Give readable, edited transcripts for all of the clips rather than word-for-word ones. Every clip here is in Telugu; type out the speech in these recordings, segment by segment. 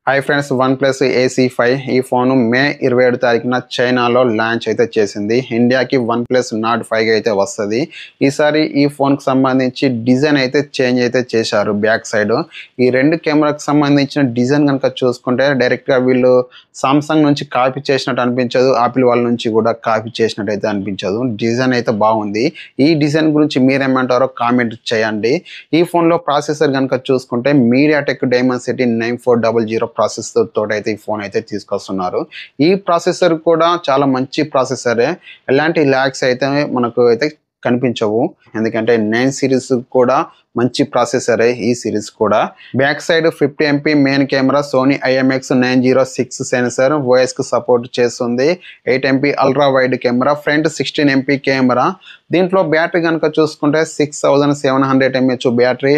Hi friends, one plus AC5 ఈ ఫోన్ మే 27 తారీఖున చైనాలో లాంచ్ అయితే చేసింది. ఇండియాకి వన్ ప్లస్ నాట్ 5 అయితే వస్తుంది. ఈసారి ఈ ఫోన్కి సంబంధించి డిజైన్ అయితే చేంజ్ అయితే చేశారు. బ్యాక్ సైడ్ ఈ రెండు కెమెరాకి సంబంధించిన డిజైన్ కనుక చూసుకుంటే డైరెక్ట్గా వీళ్ళు సామ్సంగ్ నుంచి కాపీ చేసినట్టు అనిపించదు, ఆపిల్ వాళ్ళ నుంచి కూడా కాపీ చేసినట్టు అయితే అనిపించదు. డిజైన్ అయితే బాగుంది. ఈ డిజైన్ గురించి మీరేమంటారో కామెంట్ చేయండి. ఈ ఫోన్లో ప్రాసెసర్ కనుక చూసుకుంటే మీడియాటెక్ డైమెన్సిటీ 9400 ప్రాసెసర్ తోటి అయితే ఈ ఫోన్ అయితే తీసుకొస్తున్నారు. ఈ ప్రాసెసర్ కూడా చాలా మంచి ప్రాసెసరే, ఎలాంటి ల్యాగ్స్ అయితే మనకు అయితే కనిపించవు. ఎందుకంటే 9 సిరీస్ కూడా మంచి ప్రాసెసరే. ఈ సిరీస్ కూడా back side 50 MP main camera, Sony IMX906 sensor, voice కు సపోర్ట్ చేస్తుంది. 8 MP ultra wide camera, front 16 MP camera. దీంట్లో బ్యాటరీ కనుక చూసుకుంటే 6700 mAh బ్యాటరీ,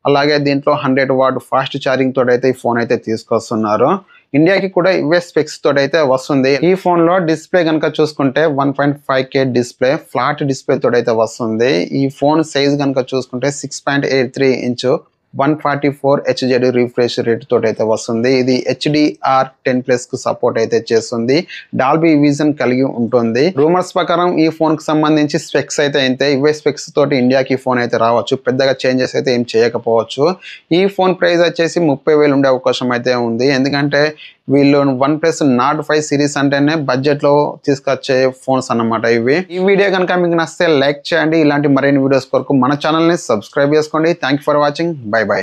అలాగే దీంట్లో 100 వాట్ ఫాస్ట్ ఛార్జింగ్ తోటి అయితే ఈ ఫోన్ అయితే తీసుకొస్తున్నారు. ఇండియాకి కూడా ఇవే స్పెక్స్ తోటి అయితే వస్తుంది. ఈ ఫోన్ లో డిస్ప్లే కనుక చూసుకుంటే 1.5K డిస్ప్లే, ఫ్లాట్ డిస్ప్లే తోటి అయితే వస్తుంది. ఈ ఫోన్ సైజ్ కనుక చూసుకుంటే 6.83 ఇంచు, 144 HZ రిఫ్రెష్ రేట్ తోటి అయితే వస్తుంది. ఇది HDR10+ కు సపోర్ట్ అయితే చేస్తుంది. డాల్బీ విజన్ కలిగి ఉంటుంది. రూమర్స్ ప్రకారం ఈ ఫోన్ కి సంబంధించి స్పెక్స్ అయితే అయితే ఇవే స్పెక్స్ తోటి ఇండియాకి ఫోన్ అయితే రావచ్చు. పెద్దగా చేంజెస్ అయితే ఏం చేయకపోవచ్చు. ఈ ఫోన్ ప్రైస్ వచ్చేసి 30,000 ఉండే అవకాశం అయితే ఉంది. ఎందుకంటే వీళ్ళు వన్ ప్లస్ నాట్ 5 సిరీస్ అంటేనే బడ్జెట్ లో తీసుకొచ్చే ఫోన్స్ అన్నమాట ఇవి. ఈ వీడియో కనుక మీకు నచ్చితే లైక్ చేయండి. ఇలాంటి మరిన్ని వీడియోస్ కొరకు మన ఛానల్ ని సబ్స్క్రైబ్ చేసుకోండి. Thank you for watching. By by.